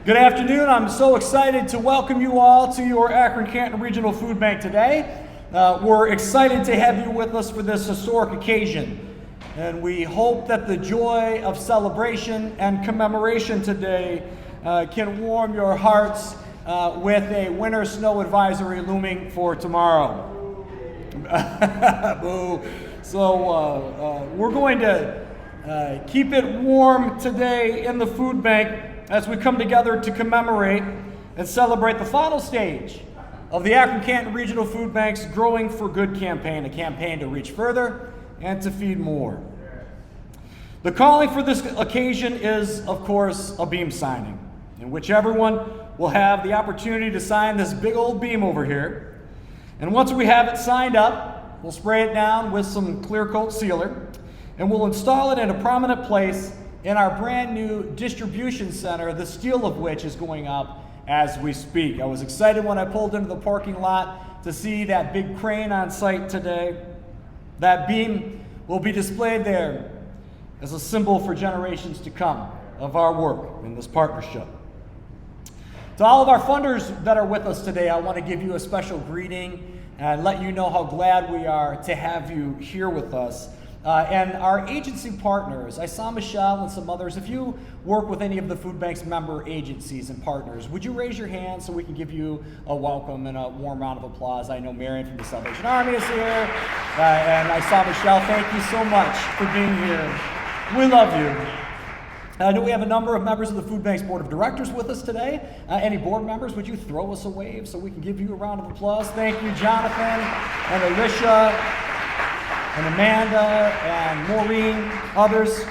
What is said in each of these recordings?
Good afternoon. I'm so excited to welcome you all to your Akron-Canton Regional Food Bank today. We're excited to have you with us for this historic occasion. And we hope that the joy of celebration and commemoration today can warm your hearts with a winter snow advisory looming for tomorrow. Boo. So we're going to keep it warm today in the food bank as we come together to commemorate and celebrate the final stage of the Akron-Canton Regional Food Bank's Growing for Good campaign, a campaign to reach further and to feed more. The calling for this occasion is, of course, a beam signing, in which everyone will have the opportunity to sign this big old beam over here. And once we have it signed up, we'll spray it down with some clear coat sealer, and we'll install it in a prominent place in our brand new distribution center, the steel of which is going up as we speak. I was excited when I pulled into the parking lot to see that big crane on site today. That beam will be displayed there as a symbol for generations to come of our work in this partnership. To all of our funders that are with us today, I want to give you a special greeting and let you know how glad we are to have you here with us. And our agency partners, I saw Michelle and some others. If you work with any of the food bank's member agencies and partners, would you raise your hand so we can give you a welcome and a warm round of applause? I know Marion from the Salvation Army is here, and I saw Michelle. Thank you so much for being here. We love you. I know we have a number of members of the food bank's board of directors with us today. Any board members, would you throw us a wave so we can give you a round of applause? Thank you, Jonathan and Alicia and Amanda and Maureen, others.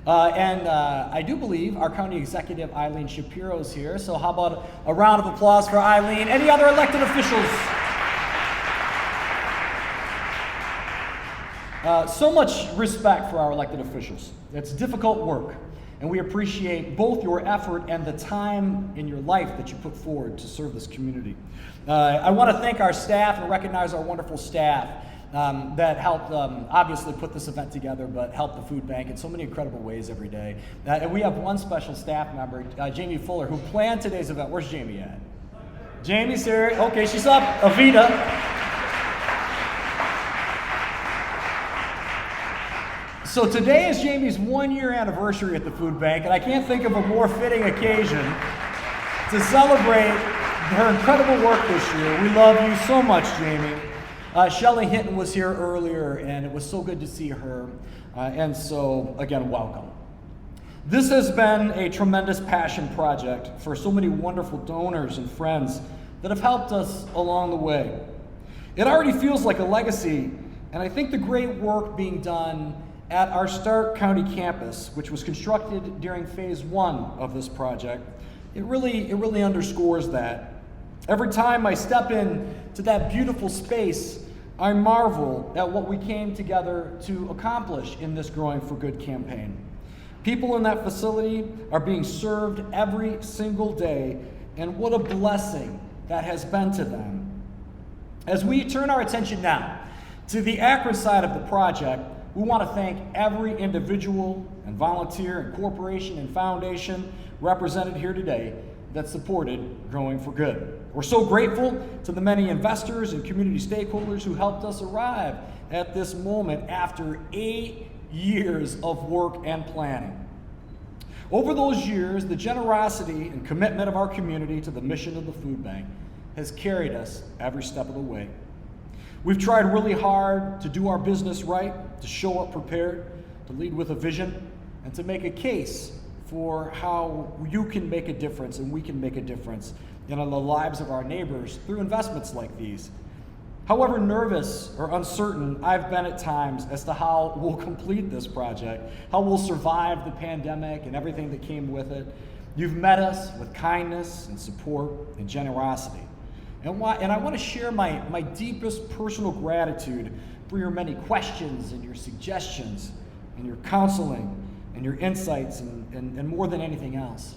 And I do believe our county executive, Eileen Shapiro, is here. So how about a round of applause for Eileen? Any other elected officials? So much respect for our elected officials. It's difficult work, and we appreciate both your effort and the time in your life that you put forward to serve this community. I want to thank our staff and recognize our wonderful staff that helped obviously put this event together, but helped the food bank in so many incredible ways every day. And we have one special staff member, Jamie Fuller, who planned today's event. Where's Jamie at? Jamie's here. Okay, she's up. Avita. So today is Jamie's 1-year anniversary at the food bank, and I can't think of a more fitting occasion to celebrate her incredible work this year. We love you so much, Jamie. Shelley Hinton was here earlier, and it was so good to see her. And so, again, welcome. This has been a tremendous passion project for so many wonderful donors and friends that have helped us along the way. It already feels like a legacy, and I think the great work being done at our Stark County campus, which was constructed during phase 1 of this project, it really underscores that. Every time I step into that beautiful space, I marvel at what we came together to accomplish in this Growing for Good campaign. People in that facility are being served every single day, and what a blessing that has been to them. As we turn our attention now to the Akron side of the project, we want to thank every individual and volunteer and corporation and foundation represented here today that supported Growing for Good. We're so grateful to the many investors and community stakeholders who helped us arrive at this moment after 8 years of work and planning. Over those years, the generosity and commitment of our community to the mission of the food bank has carried us every step of the way. We've tried really hard to do our business right, to show up prepared, to lead with a vision, and to make a case for how you can make a difference and we can make a difference in the lives of our neighbors through investments like these. However nervous or uncertain I've been at times as to how we'll complete this project, how we'll survive the pandemic and everything that came with it, you've met us with kindness and support and generosity. And I want to share my deepest personal gratitude for your many questions and your suggestions and your counseling and your insights and more than anything else,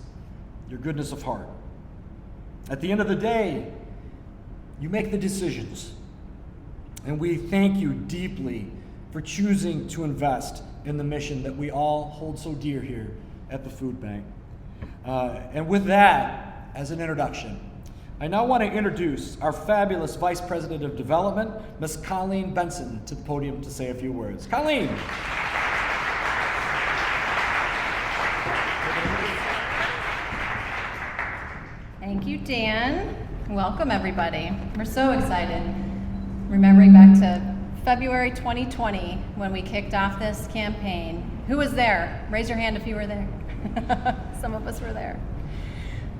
your goodness of heart. At the end of the day, you make the decisions. And we thank you deeply for choosing to invest in the mission that we all hold so dear here at the food bank. And with that, as an introduction, I now want to introduce our fabulous Vice President of Development, Ms. Colleen Benson, to the podium to say a few words. Colleen. Thank you, Dan. Welcome, everybody. We're so excited. Remembering back to February 2020 when we kicked off this campaign. Who was there? Raise your hand if you were there. Some of us were there.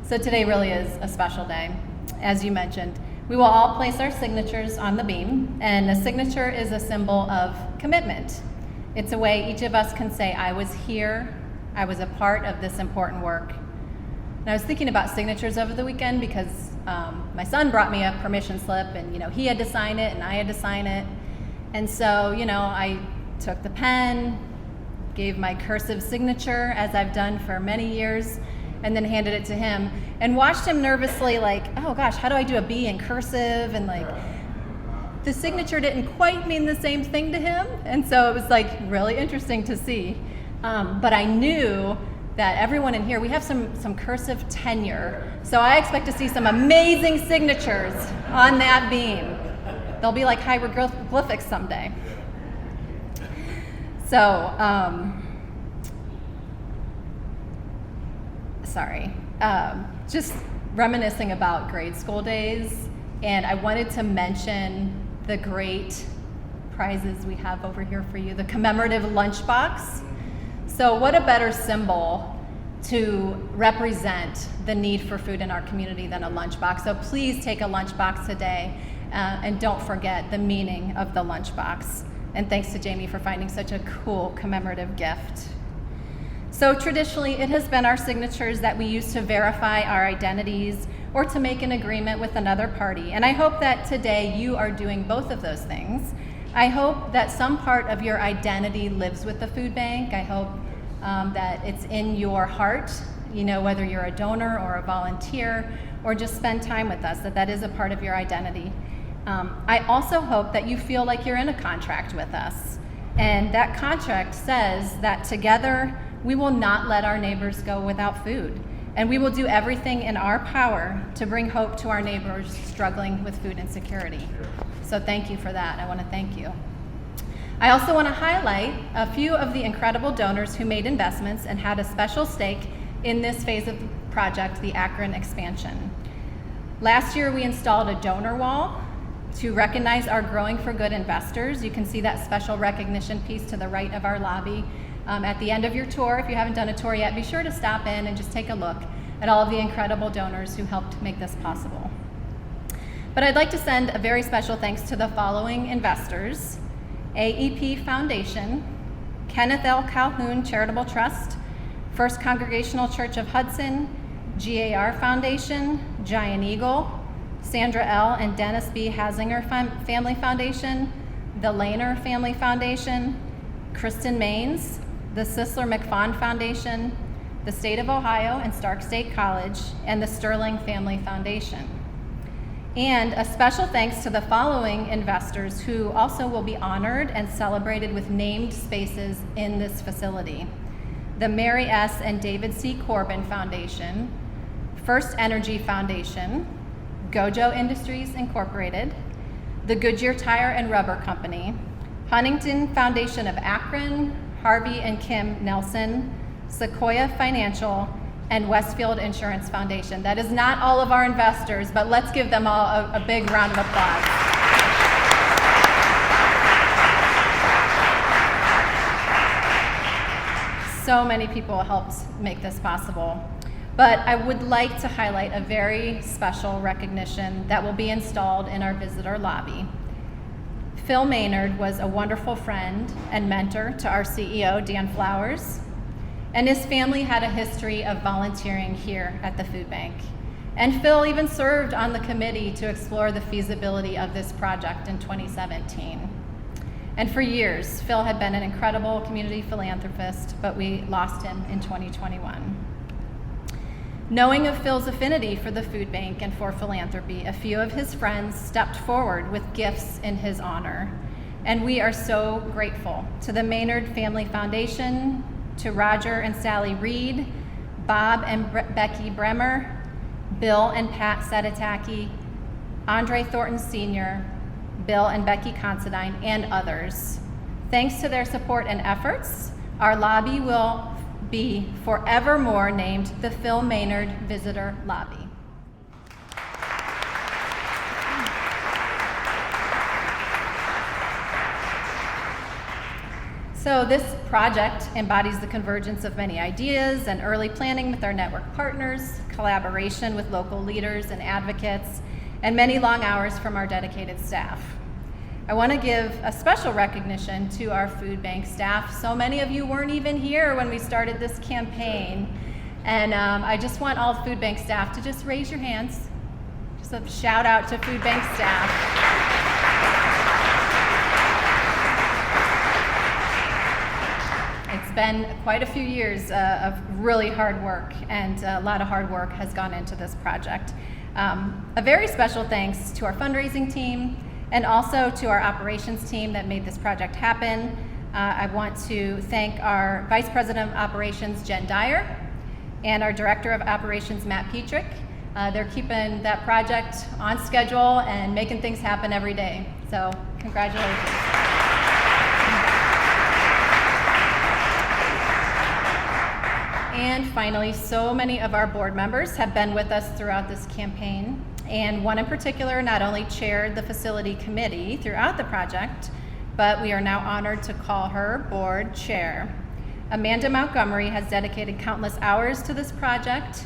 So today really is a special day. As you mentioned, we will all place our signatures on the beam, and a signature is a symbol of commitment. It's a way each of us can say, I was here, I was a part of this important work. And I was thinking about signatures over the weekend because my son brought me a permission slip, and he had to sign it and I had to sign it. And so, I took the pen, gave my cursive signature as I've done for many years, and then handed it to him and watched him nervously oh gosh, how do I do a B in cursive? And the signature didn't quite mean the same thing to him. And so it was really interesting to see. But I knew that everyone in here, we have some cursive tenure. So I expect to see some amazing signatures on that beam. They'll be like hieroglyphics someday. So, just reminiscing about grade school days, and I wanted to mention the great prizes we have over here for you, the commemorative lunchbox. So what a better symbol to represent the need for food in our community than a lunchbox. So please take a lunchbox today, and don't forget the meaning of the lunchbox. And thanks to Jamie for finding such a cool commemorative gift. So traditionally, it has been our signatures that we use to verify our identities or to make an agreement with another party. And I hope that today you are doing both of those things. I hope that some part of your identity lives with the food bank. I hope that it's in your heart, whether you're a donor or a volunteer or just spend time with us, that is a part of your identity. I also hope that you feel like you're in a contract with us. And that contract says that together we will not let our neighbors go without food. And we will do everything in our power to bring hope to our neighbors struggling with food insecurity. So thank you for that. I want to thank you. I also want to highlight a few of the incredible donors who made investments and had a special stake in this phase of the project, the Akron expansion. Last year, we installed a donor wall to recognize our Growing for Good investors. You can see that special recognition piece to the right of our lobby. At the end of your tour, if you haven't done a tour yet, be sure to stop in and just take a look at all of the incredible donors who helped make this possible. But I'd like to send a very special thanks to the following investors: AEP Foundation, Kenneth L. Calhoun Charitable Trust, First Congregational Church of Hudson, GAR Foundation, Giant Eagle, Sandra L. and Dennis B. Hasinger Family Foundation, the Lehner Family Foundation, Kristen Maines, the Sisler McFawn Foundation, the State of Ohio and Stark State College, and the Sterling Family Foundation. And a special thanks to the following investors who also will be honored and celebrated with named spaces in this facility: the Mary S. and David C. Corbin Foundation, First Energy Foundation, Gojo Industries Incorporated, the Goodyear Tire and Rubber Company, Huntington Foundation of Akron, Harvey and Kim Nelson, Sequoia Financial, and Westfield Insurance Foundation. That is not all of our investors, but let's give them all a big round of applause. So many people helped make this possible. But I would like to highlight a very special recognition that will be installed in our visitor lobby. Phil Maynard was a wonderful friend and mentor to our CEO, Dan Flowers, and his family had a history of volunteering here at the food bank. And Phil even served on the committee to explore the feasibility of this project in 2017. And for years, Phil had been an incredible community philanthropist, but we lost him in 2021. Knowing of Phil's affinity for the food bank and for philanthropy, a few of his friends stepped forward with gifts in his honor. And we are so grateful to the Maynard Family Foundation, to Roger and Sally Reed, Bob and Becky Bremer, Bill and Pat Sedetaki, Andre Thornton Sr., Bill and Becky Considine, and others. Thanks to their support and efforts, our lobby will be forevermore named the Phil Maynard Visitor Lobby. So this project embodies the convergence of many ideas and early planning with our network partners, collaboration with local leaders and advocates, and many long hours from our dedicated staff. I want to give a special recognition to our food bank staff. So many of you weren't even here when we started this campaign. And I just want all food bank staff to just raise your hands. Just a shout out to food bank staff. It's been quite a few years of really hard work, and a lot of hard work has gone into this project. A very special thanks to our fundraising team, and also to our operations team that made this project happen. I want to thank our Vice President of Operations, Jen Dyer, and our Director of Operations, Matt Petrick. They're keeping that project on schedule and making things happen every day. So, congratulations. And finally, so many of our board members have been with us throughout this campaign. And one in particular not only chaired the facility committee throughout the project, but we are now honored to call her board chair. Amanda Montgomery has dedicated countless hours to this project,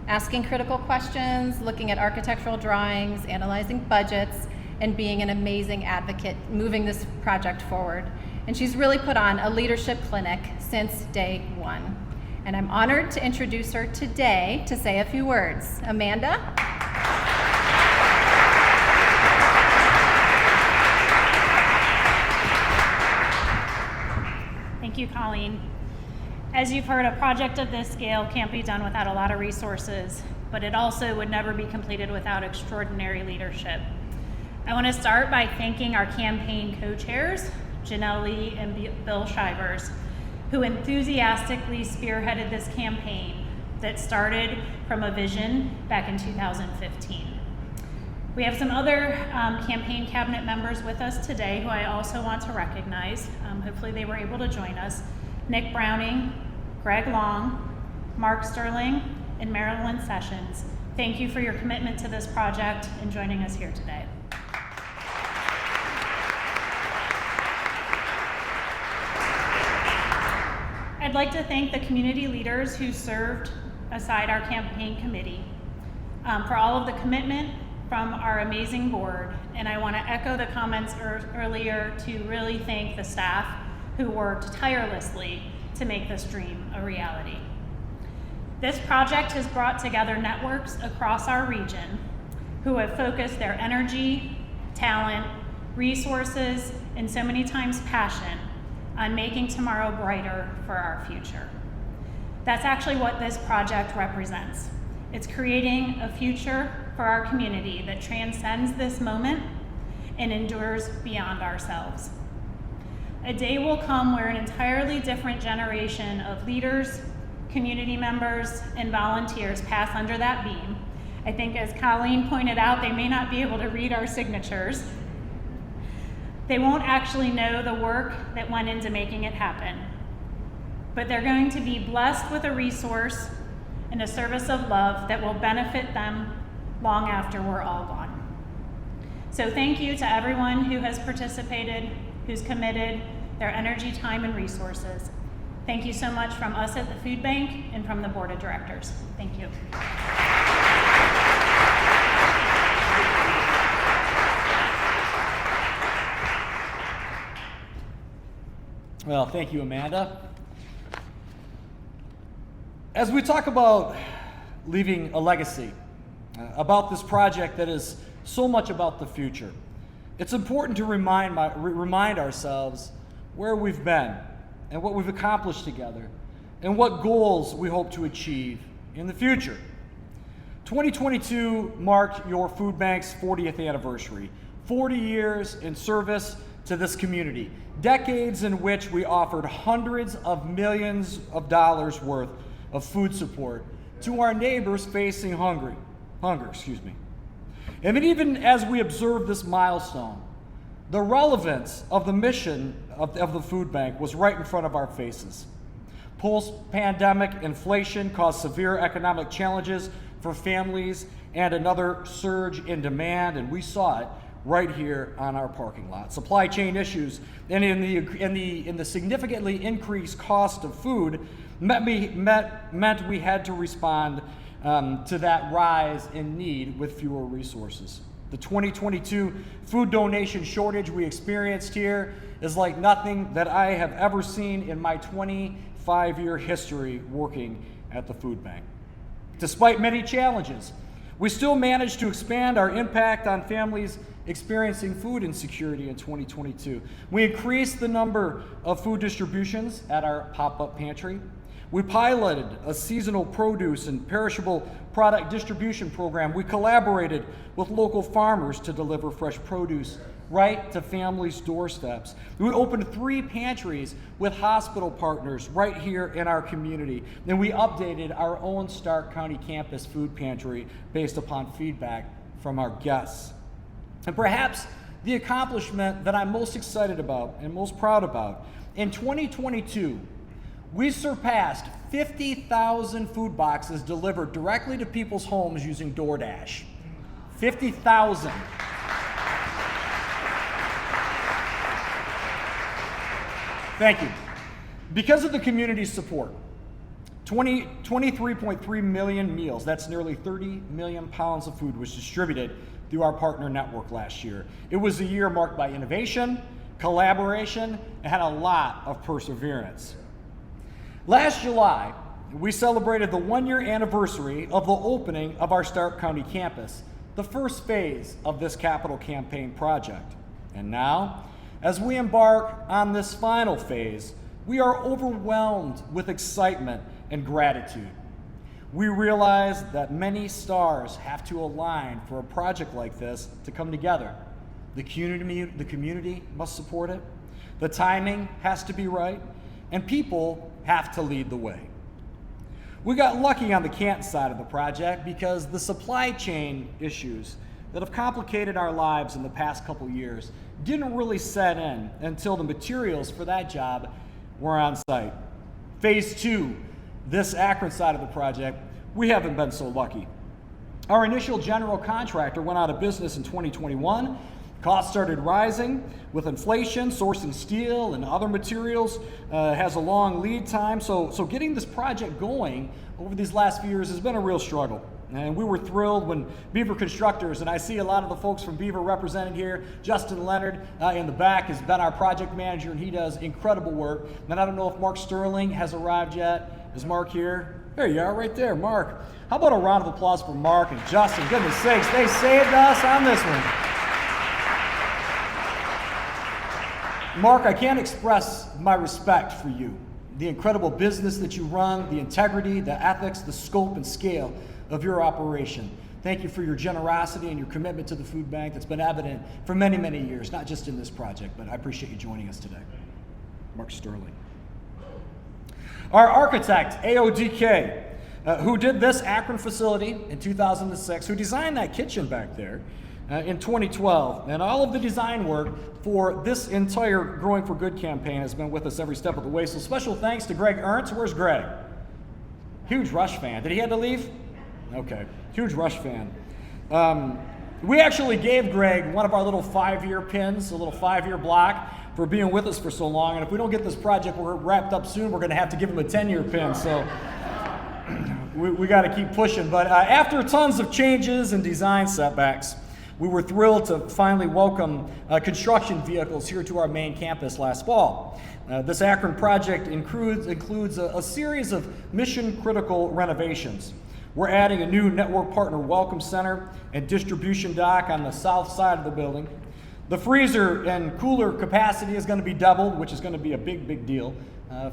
asking critical questions, looking at architectural drawings, analyzing budgets, and being an amazing advocate moving this project forward. And she's really put on a leadership clinic since day one. And I'm honored to introduce her today to say a few words. Amanda? Thank you, Colleen. As you've heard, a project of this scale can't be done without a lot of resources, but it also would never be completed without extraordinary leadership. I want to start by thanking our campaign co-chairs, Janelle Lee and Bill Shivers, who enthusiastically spearheaded this campaign that started from a vision back in 2015. We have some other campaign cabinet members with us today who I also want to recognize. Hopefully they were able to join us. Nick Browning, Greg Long, Mark Sterling, and Marilyn Sessions. Thank you for your commitment to this project and joining us here today. I'd like to thank the community leaders who served aside our campaign committee for all of the commitment from our amazing board. And I want to echo the comments earlier to really thank the staff who worked tirelessly to make this dream a reality. This project has brought together networks across our region who have focused their energy, talent, resources, and so many times passion on making tomorrow brighter for our future. That's actually what this project represents. It's creating a future for our community that transcends this moment and endures beyond ourselves. A day will come where an entirely different generation of leaders, community members, and volunteers pass under that beam. I think as Colleen pointed out, they may not be able to read our signatures. They won't actually know the work that went into making it happen, but they're going to be blessed with a resource and a service of love that will benefit them long after we're all gone. So thank you to everyone who has participated, who's committed their energy, time, and resources. Thank you so much from us at the Food Bank and from the Board of Directors. Thank you. Well, thank you, Amanda. As we talk about leaving a legacy, about this project that is so much about the future, it's important to remind ourselves where we've been and what we've accomplished together and what goals we hope to achieve in the future. 2022 marked your food bank's 40th anniversary, 40 years in service to this community, decades in which we offered hundreds of millions of dollars worth of food support to our neighbors facing hunger. And then even as we observe this milestone, the relevance of the mission of the food bank was right in front of our faces. Post-pandemic inflation caused severe economic challenges for families and another surge in demand, and we saw it right here on our parking lot. Supply chain issues and in the significantly increased cost of food meant we had to respond to that rise in need with fewer resources. The 2022 food donation shortage we experienced here is like nothing that I have ever seen in my 25-year history working at the food bank. Despite many challenges, we still managed to expand our impact on families experiencing food insecurity in 2022. We increased the number of food distributions at our pop-up pantry. We piloted a seasonal produce and perishable product distribution program. We collaborated with local farmers to deliver fresh produce right to families' doorsteps. We opened 3 pantries with hospital partners right here in our community. And we updated our own Stark County campus food pantry based upon feedback from our guests. And perhaps the accomplishment that I'm most excited about and most proud about, in 2022, we surpassed 50,000 food boxes delivered directly to people's homes using DoorDash. 50,000. Thank you. Because of the community's support, 23.3 million meals, that's nearly 30 million pounds of food, was distributed through our partner network last year. It was a year marked by innovation, collaboration, and had a lot of perseverance. Last July, we celebrated the 1-year anniversary of the opening of our Stark County campus, the first phase of this capital campaign project. And now, as we embark on this final phase, we are overwhelmed with excitement and gratitude. We realize that many stars have to align for a project like this to come together. The community must support it, the timing has to be right, and people have to lead the way. We got lucky on the Canton side of the project because the supply chain issues that have complicated our lives in the past couple years didn't really set in until the materials for that job were on site. Phase 2, this Akron side of the project, we haven't been so lucky. Our initial general contractor went out of business in 2021. Costs started rising with inflation. Sourcing steel and other materials has a long lead time. So getting this project going over these last few years has been a real struggle. And we were thrilled when Beaver Constructors, and I see a lot of the folks from Beaver represented here. Justin Leonard in the back has been our project manager, and he does incredible work. And I don't know if Mark Sterling has arrived yet. Is Mark here? There you are, right there, Mark. How about a round of applause for Mark and Justin? Goodness sakes, they saved us on this one. Mark, I can't express my respect for you, the incredible business that you run, the integrity, the ethics, the scope and scale of your operation. Thank you for your generosity and your commitment to the food bank that's been evident for many, many years, not just in this project, but I appreciate you joining us today. Mark Sterling. Our architect, AODK, who did this Akron facility in 2006, who designed that kitchen back there in 2012, and all of the design work for this entire Growing for Good campaign has been with us every step of the way. So special thanks to Greg Ernst. Where's Greg? Huge Rush fan. Did he have to leave? Okay, huge Rush fan. We actually gave Greg one of our little 5-year pins, a little 5-year block for being with us for so long. And if we don't get this project wrapped up soon, we're going to have to give him a 10-year pin. So we got to keep pushing. But after tons of changes and design setbacks, we were thrilled to finally welcome construction vehicles here to our main campus last fall. This Akron project includes a series of mission-critical renovations. We're adding a new network partner welcome center and distribution dock on the south side of the building. The freezer and cooler capacity is going to be doubled, which is going to be a big, big deal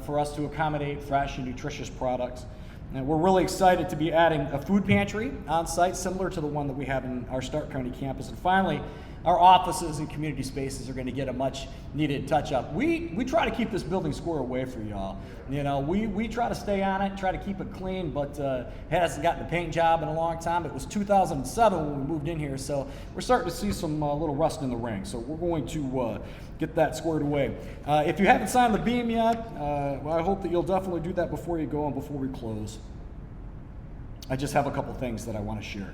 for us to accommodate fresh and nutritious products. And we're really excited to be adding a food pantry on site, similar to the one that we have in our Stark County campus. And finally, our offices and community spaces are going to get a much needed touch up. We try to keep this building square away for y'all. You know, we try to stay on it, try to keep it clean, but it hasn't gotten a paint job in a long time. It was 2007 when we moved in here, so we're starting to see some little rust in the ring. So we're going to get that squared away. If you haven't signed the beam yet, well, I hope that you'll definitely do that before you go and before we close. I just have a couple things that I want to share.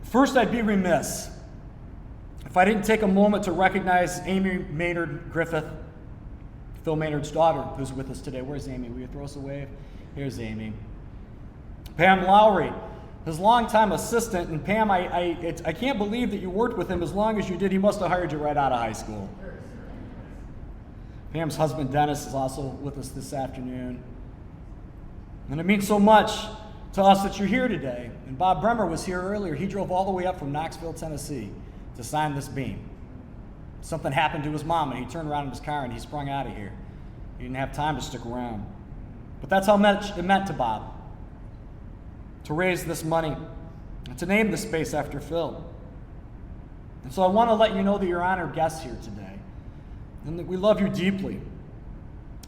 First, I'd be remiss if I didn't take a moment to recognize Amy Maynard Griffith, Phil Maynard's daughter, who's with us today. Where's Amy? Will you throw us a wave? Here's Amy. Pam Lowry, his longtime assistant. And Pam, I can't believe that you worked with him as long as you did. He must have hired you right out of high school. Pam's husband, Dennis, is also with us this afternoon. And it means so much to us that you're here today. And Bob Bremer was here earlier. He drove all the way up from Knoxville, Tennessee to sign this beam. Something happened to his mom, and he turned around in his car and he sprung out of here. He didn't have time to stick around. But that's how much it meant to Bob to raise this money and to name the space after Phil. And so I want to let you know that you're honored guests here today and that we love you deeply.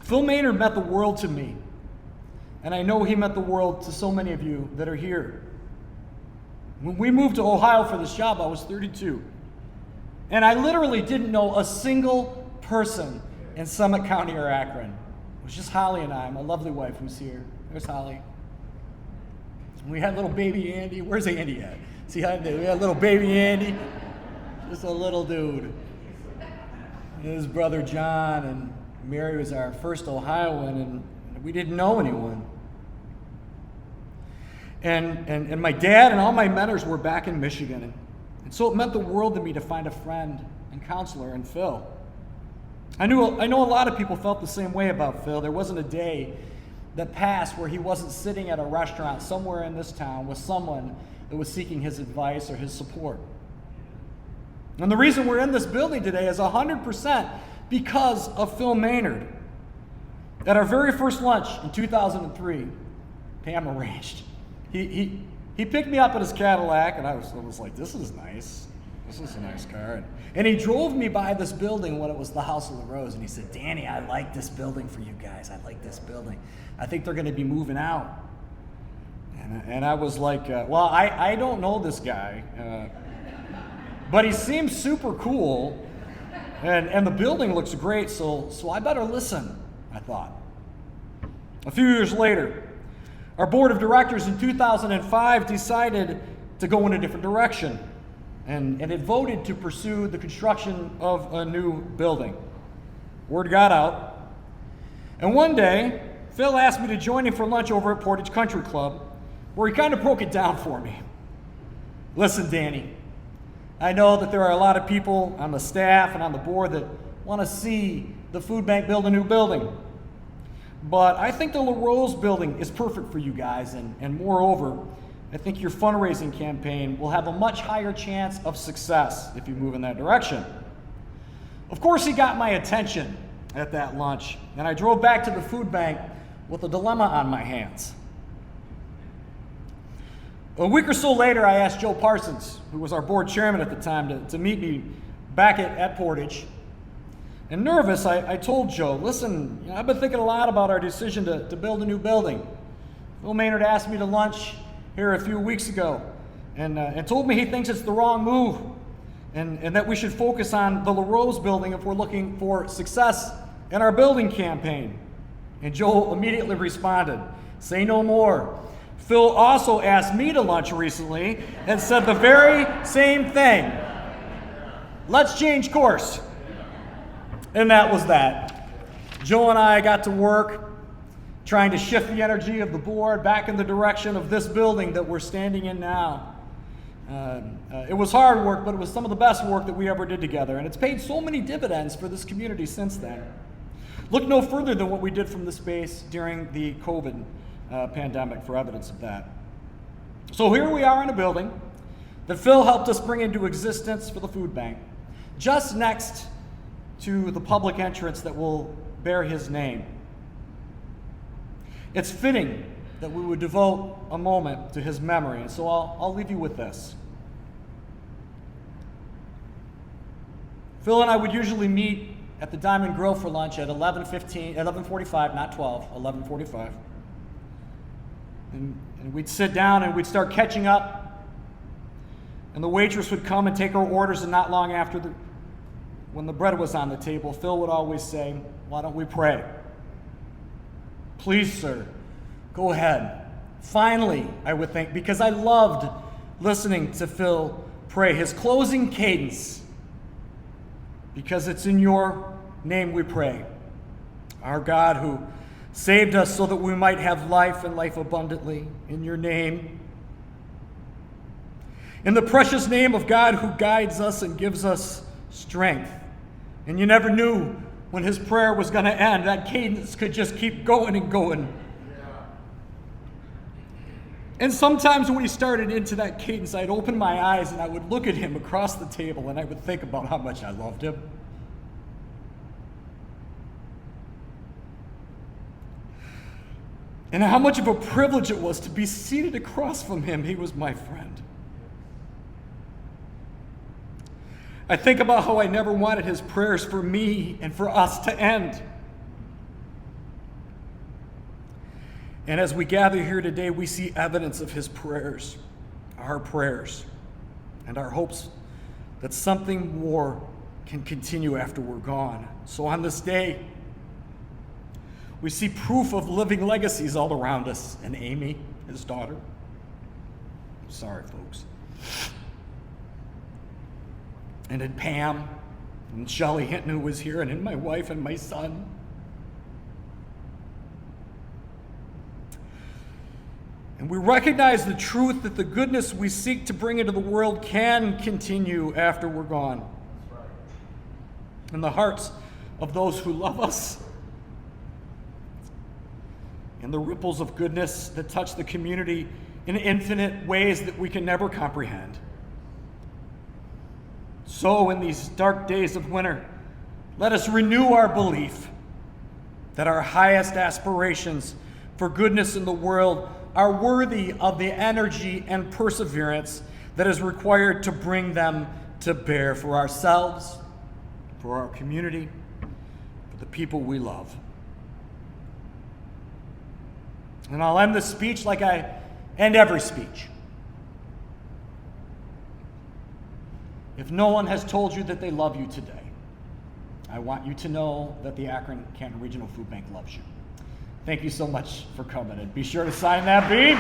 Phil Maynard meant the world to me. And I know he meant the world to so many of you that are here. When we moved to Ohio for this job, I was 32. And I literally didn't know a single person in Summit County or Akron. It was just Holly and I, my lovely wife who's here. There's Holly. We had little baby Andy. Where's Andy at? See how we had little baby Andy? Just a little dude. His brother John, and Mary was our first Ohioan, and we didn't know anyone. And my dad and all my mentors were back in Michigan. And so it meant the world to me to find a friend and counselor in Phil. I know a lot of people felt the same way about Phil. There wasn't a day that passed where he wasn't sitting at a restaurant somewhere in this town with someone that was seeking his advice or his support. And the reason we're in this building today is 100% because of Phil Maynard. At our very first lunch in 2003, Pam arranged. He picked me up in his Cadillac, and I was like, this is nice. This is a nice car. And he drove me by this building when it was the House of the Rose, and he said, Danny, I like this building for you guys. I like this building. I think they're going to be moving out. And I was like, well, I don't know this guy, but he seems super cool, and the building looks great, so I better listen, I thought. A few years later, our board of directors in 2005 decided to go in a different direction, and it voted to pursue the construction of a new building. Word got out, and one day, Phil asked me to join him for lunch over at Portage Country Club, where he kind of broke it down for me. Listen, Danny, I know that there are a lot of people on the staff and on the board that want to see the food bank build a new building. But I think the LaRose building is perfect for you guys, and moreover, I think your fundraising campaign will have a much higher chance of success if you move in that direction. Of course, he got my attention at that lunch, and I drove back to the food bank with a dilemma on my hands. A week or so later, I asked Joe Parsons, who was our board chairman at the time, to meet me back at Portage. And nervous, I told Joe, listen, I've been thinking a lot about our decision to build a new building. Phil Maynard asked me to lunch here a few weeks ago and told me he thinks it's the wrong move and that we should focus on the LaRose building if we're looking for success in our building campaign. And Joe immediately responded, say no more. Phil also asked me to lunch recently and said the very same thing. Let's change course. And that was that. Joe and I got to work trying to shift the energy of the board back in the direction of this building that we're standing in now. It was hard work, but it was some of the best work that we ever did together, and it's paid so many dividends for this community since then. Look no further than what we did from the space during the COVID pandemic for evidence of that. So here we are in a building that Phil helped us bring into existence for the food bank, just next to the public entrance that will bear his name. It's fitting that we would devote a moment to his memory. And so I'll leave you with this. Phil and I would usually meet at the Diamond Grill for lunch at 11:45, not 12, 11:45. And we'd sit down and we'd start catching up. And the waitress would come and take our orders, and not long after, when the bread was on the table, Phil would always say, "Why don't we pray?" "Please, sir, go ahead." Finally, I would think, because I loved listening to Phil pray, his closing cadence, "Because it's in your name we pray. Our God who saved us so that we might have life and life abundantly, in your name. In the precious name of God who guides us and gives us strength." And you never knew when his prayer was going to end. That cadence could just keep going and going. And sometimes when he started into that cadence, I'd open my eyes and I would look at him across the table and I would think about how much I loved him. And how much of a privilege it was to be seated across from him. He was my friend. I think about how I never wanted his prayers for me and for us to end. And as we gather here today, we see evidence of his prayers, our prayers, and our hopes that something more can continue after we're gone. So on this day, we see proof of living legacies all around us. And Amy, his daughter. Sorry, folks. And in Pam, and Shelley Hinton, who was here, and in my wife and my son. And we recognize the truth that the goodness we seek to bring into the world can continue after we're gone. That's right. In the hearts of those who love us, and the ripples of goodness that touch the community in infinite ways that we can never comprehend. So in these dark days of winter, let us renew our belief that our highest aspirations for goodness in the world are worthy of the energy and perseverance that is required to bring them to bear for ourselves, for our community, for the people we love. And I'll end this speech like I end every speech. If no one has told you that they love you today, I want you to know that the Akron-Canton Regional Food Bank loves you. Thank you so much for coming, and be sure to sign that bead.